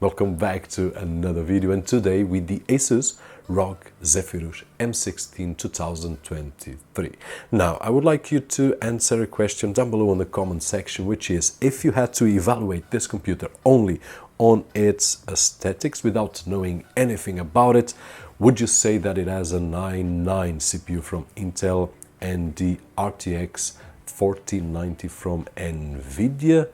Welcome back to another video, and today with the Asus ROG Zephyrus M16 2023. Now, I would like you to answer a question down below in the comment section, which is, if you had to evaluate this computer only on its aesthetics without knowing anything about it, would you say that it has an i9 CPU from Intel and the RTX 4090 from NVIDIA?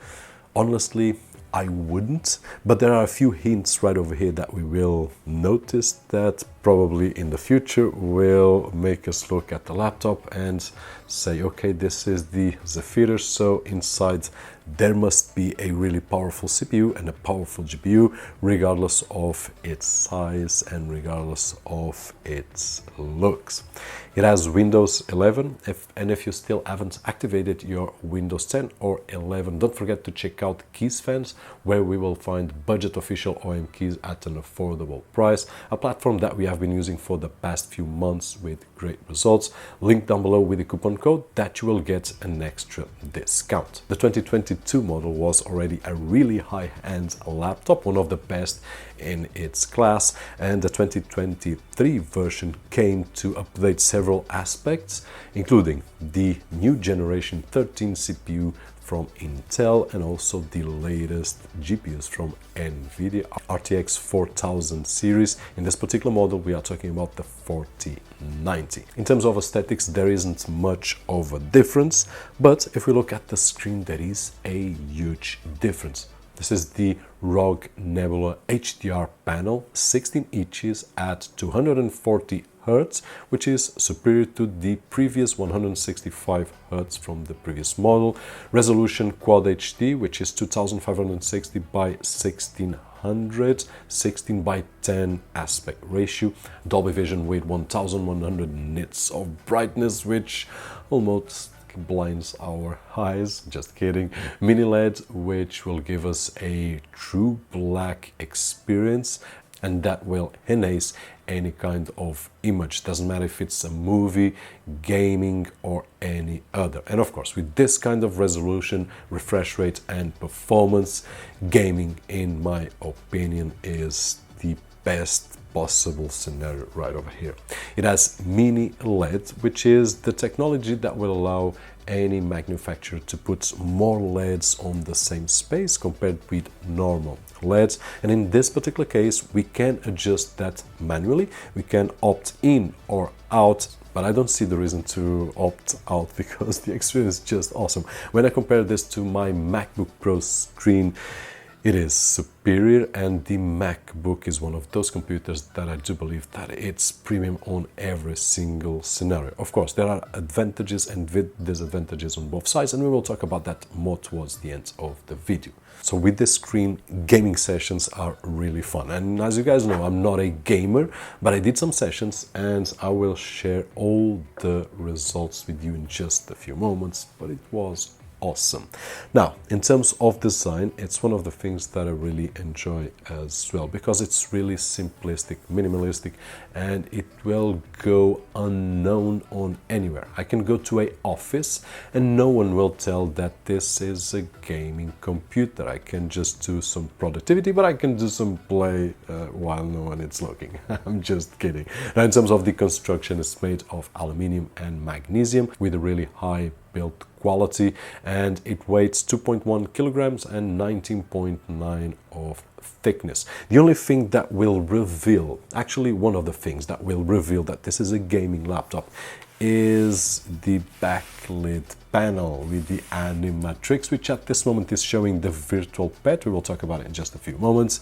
Honestly, I wouldn't, but there are a few hints right over here that we will notice that probably in the future will make us look at the laptop and say, okay, this is the Zephyrus, so inside there must be a really powerful CPU and a powerful GPU, regardless of its size and regardless of its looks. It has Windows 11, if you still haven't activated your Windows 10 or 11, don't forget to check out Keys Fans, where we will find budget official OEM keys at an affordable price, a platform that we have been using for the past few months with great results. Link down below with the coupon code that you will get an extra discount. The 2022 model was already a really high-end laptop, one of the best in its class, and the 2023 version came to update several aspects, including the new generation 13 CPU from Intel and also the latest GPUs from NVIDIA RTX 4000 series. In this particular model, we are talking about the 4090. In terms of aesthetics, there isn't much of a difference, but if we look at the screen, there is a huge difference. This is the ROG Nebula HDR panel, 16 inches at 240 Hz, which is superior to the previous 165 Hz from the previous model. Resolution Quad HD, which is 2560 by 1600, 16 by 10 aspect ratio. Dolby Vision with 1100 nits of brightness, which almost blinds our eyes, just kidding. Mini LED, which will give us a true black experience, and that will enhance any kind of image, doesn't matter if it's a movie, gaming or any other. And of course, with this kind of resolution, refresh rate and performance, gaming, in my opinion, is the best possible scenario right over here. It has mini LED, which is the technology that will allow any manufacturer to put more LEDs on the same space compared with normal LEDs. And in this particular case, we can adjust that manually. We can opt in or out, but I don't see the reason to opt out because the experience is just awesome. When I compare this to my MacBook Pro screen, it is superior, and the MacBook is one of those computers that I do believe that it's premium on every single scenario. Of course, there are advantages and disadvantages on both sides, and we will talk about that more towards the end of the video. So with this screen, gaming sessions are really fun. And as you guys know, I'm not a gamer, but I did some sessions and I will share all the results with you in just a few moments, but it was awesome. Now, in terms of design, it's one of the things that I really enjoy as well, because it's really simplistic, minimalistic, and it will go unknown on anywhere. I can go to an office and no one will tell that this is a gaming computer. I can just do some productivity, but I can do some play while no one is looking. I'm just kidding. Now, in terms of the construction, it's made of aluminium and magnesium with a really high build quality, and it weighs 2.1 kilograms and 19.9 of thickness. The only thing that will reveal, actually one of the things that will reveal that this is a gaming laptop, is the backlit panel with the animatrix, which at this moment is showing the virtual pet. We will talk about it in just a few moments,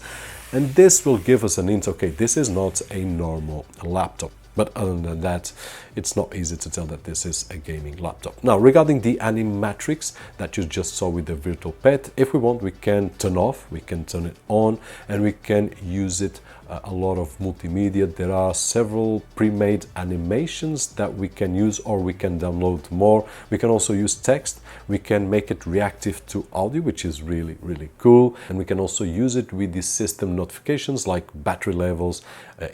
and this will give us an hint, okay, this is not a normal laptop. But other than that, it's not easy to tell that this is a gaming laptop. Now, regarding the animatrix that you just saw with the virtual pet, if we want, we can turn off, we can turn it on, and we can use it a lot of multimedia. There are several pre-made animations that we can use, or we can download more. We can also use text. We can make it reactive to audio, which is really, really cool. And we can also use it with the system notifications like battery levels,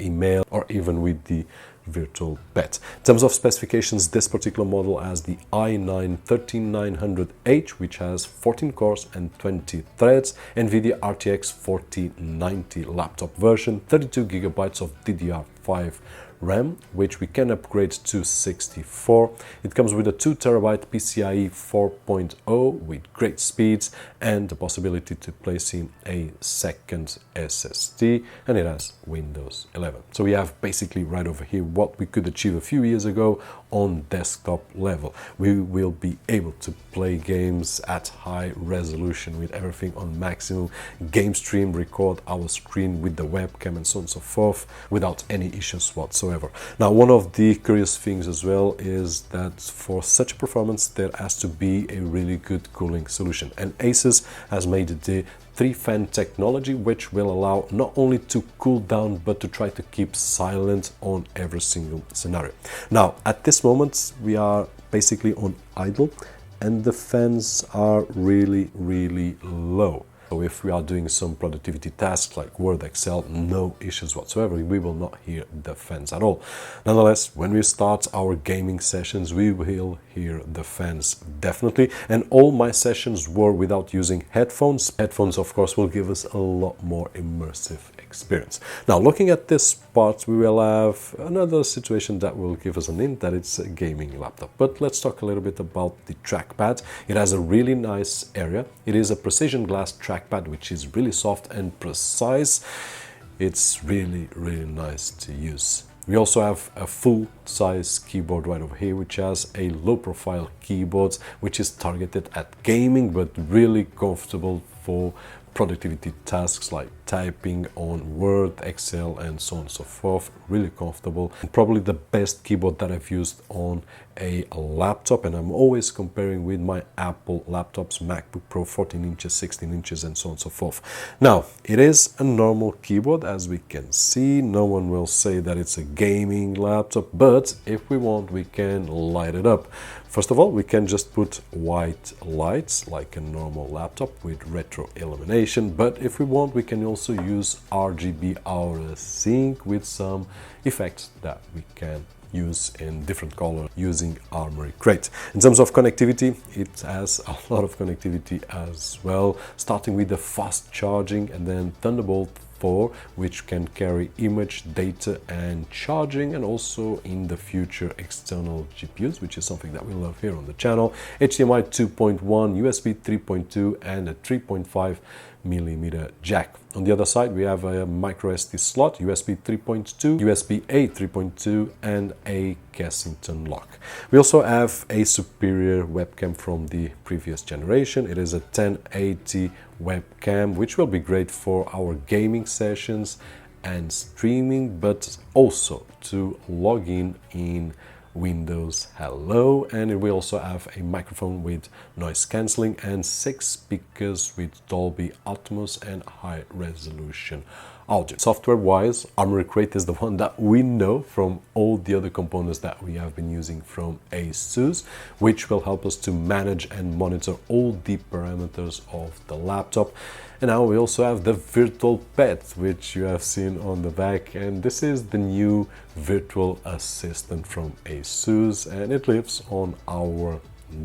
email, or even with the virtual bed. In terms of specifications, this particular model has the i9-13900H, which has 14 cores and 20 threads, NVIDIA RTX 4090 laptop version, 32 gigabytes of DDR5 RAM, which we can upgrade to 64. It comes with a 2 terabyte PCIe 4.0 with great speeds and the possibility to place in a second SSD, and it has Windows 11. So we have basically right over here what we could achieve a few years ago on desktop level. We will be able to play games at high resolution with everything on maximum, game stream, record our screen with the webcam and so on and so forth without any issues whatsoever. Now, one of the curious things as well is that for such a performance there has to be a really good cooling solution, and Asus has made the 3-fan technology, which will allow not only to cool down but to try to keep silent on every single scenario. Now, at this moment we are basically on idle and the fans are really low. So if we are doing some productivity tasks like Word, Excel, no issues whatsoever, we will not hear the fans at all. Nonetheless, when we start our gaming sessions, we will hear the fans definitely, and all my sessions were without using headphones. Headphones, of course, will give us a lot more immersive experience. Now, looking at this part, we will have another situation that will give us an hint that it's a gaming laptop. But let's talk a little bit about the trackpad. It has a really nice area. It is a precision glass trackpad, which is really soft and precise. It's really nice to use. We also have a full-size keyboard right over here, which has a low-profile keyboard, which is targeted at gaming, but really comfortable for productivity tasks like typing on Word, Excel, and so on and so forth. Really comfortable, and probably the best keyboard that I've used on a laptop, and I'm always comparing with my Apple laptops, MacBook Pro 14 inches, 16 inches, and so on and so forth. Now, it is a normal keyboard, as we can see. No one will say that it's a gaming laptop, but if we want, we can light it up. First of all, we can just put white lights like a normal laptop with retro illumination, but if we want, we can also use RGB aura sync with some effects that we can use in different colors using Armoury Crate. In terms of connectivity, it has a lot of connectivity as well, starting with the fast charging and then Thunderbolt 4, which can carry image, data and charging, and also in the future external GPUs, which is something that we love here on the channel. HDMI 2.1, USB 3.2 and a 3.5mm jack. On the other side, we have a micro SD slot, USB 3.2, USB-A 3.2 and a Kensington lock. We also have a superior webcam from the previous generation. It is a 1080 webcam, which will be great for our gaming sessions and streaming, but also to log in Windows Hello. And we also have a microphone with noise cancelling and 6 speakers with Dolby Atmos and high resolution audio. Software wise, Armoury Crate is the one that we know from all the other components that we have been using from Asus, which will help us to manage and monitor all the parameters of the laptop. And now we also have the virtual pet, which you have seen on the back, and this is the new virtual assistant from Asus, and it lives on our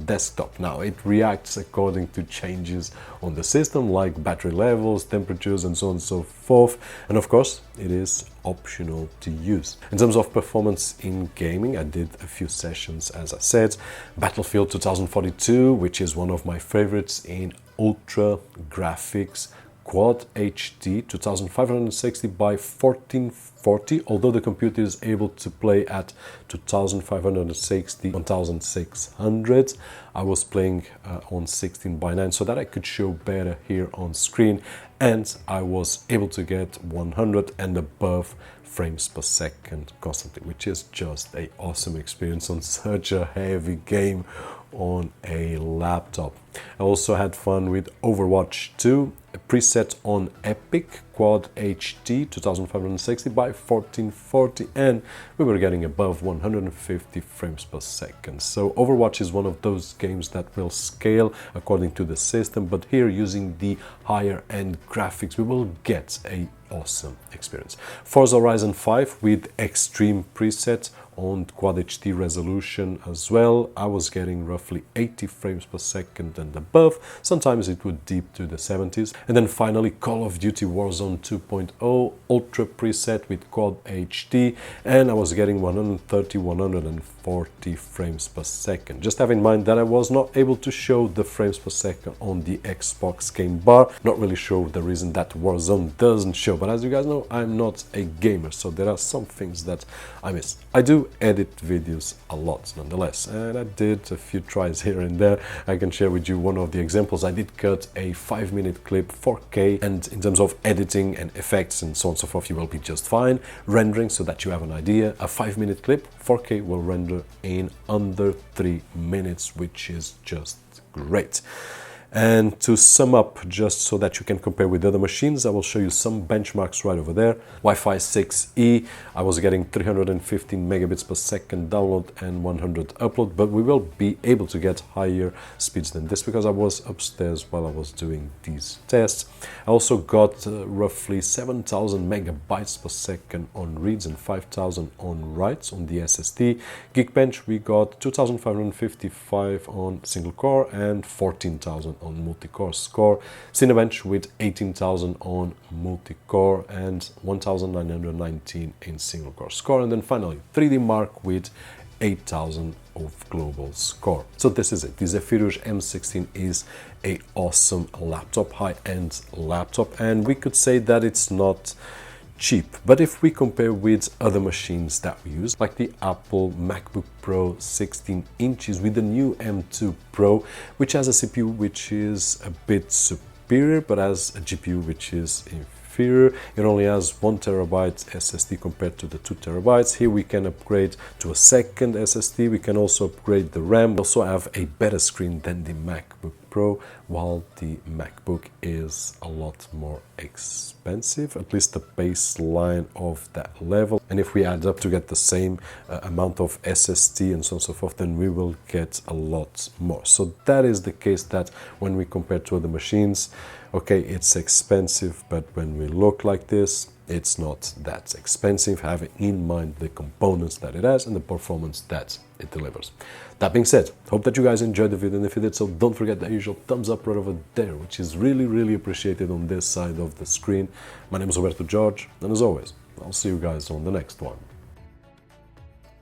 desktop. Now, it reacts according to changes on the system like battery levels, temperatures and so on and so forth, and of course it is optional to use. In terms of performance in gaming, I did a few sessions, as I said. Battlefield 2042, which is one of my favorites in ultra graphics, Quad HD 2560 by 1440, although the computer is able to play at 2560 1600. I was playing on 16 by 9 so that I could show better here on screen, and I was able to get 100 and above frames per second constantly, which is just an awesome experience on such a heavy game on a laptop. I also had fun with Overwatch 2, a preset on Epic Quad HD 2560 by 1440, and we were getting above 150 frames per second. So Overwatch is one of those games that will scale according to the system, but here using the higher end graphics we will get a awesome experience. Forza Horizon 5 with extreme preset on Quad HD resolution as well. I was getting roughly 80 frames per second and above. Sometimes it would dip to the 70s. And then finally Call of Duty Warzone 2.0 Ultra preset with Quad HD, and I was getting 130, 140 frames per second. Just have in mind that I was not able to show the frames per second on the Xbox game bar. Not really sure the reason that Warzone doesn't show, but as you guys know, I'm not a gamer, so there are some things that I miss. I do edit videos a lot nonetheless, and I did a few tries here and there. I can share with you one of the examples. I did cut a 5-minute clip 4K, and in terms of editing and effects and so on and so forth, you will be just fine. Rendering, so that you have an idea, a 5-minute clip 4K will render in under 3 minutes, which is just great. And to sum up, just so that you can compare with other machines, I will show you some benchmarks right over there. Wi-Fi 6E, I was getting 315 megabits per second download and 100 upload, but we will be able to get higher speeds than this because I was upstairs while I was doing these tests. I also got roughly 7,000 megabytes per second on reads and 5,000 on writes on the SSD. Geekbench, we got 2,555 on single core and 14,000 on multi-core score. Cinebench with 18,000 on multi-core and 1,919 in single core score. And then finally 3D Mark with 8,000 of global score. So this is it. The Zephyrus M16 is a awesome laptop, high-end laptop, and we could say that it's not cheap, but if we compare with other machines that we use, like the Apple MacBook Pro 16 inches with the new M2 Pro, which has a CPU which is a bit superior but has a GPU which is inferior. It only has 1 terabyte SSD compared to the 2 terabytes. Here we can upgrade to a second SSD. We can also upgrade the RAM. We also have a better screen than the MacBook Pro, while the MacBook is a lot more expensive, at least the baseline of that level. And if we add up to get the same amount of SSD and so on and so forth, then we will get a lot more. So that is the case that when we compare to other machines, okay, it's expensive, but when we look like this, it's not that expensive, having in mind the components that it has and the performance that it delivers. That being said, hope that you guys enjoyed the video, and if you did so, don't forget the usual thumbs up right over there, which is really appreciated on this side of the screen. My name is Roberto, and as always, I'll see you guys on the next one.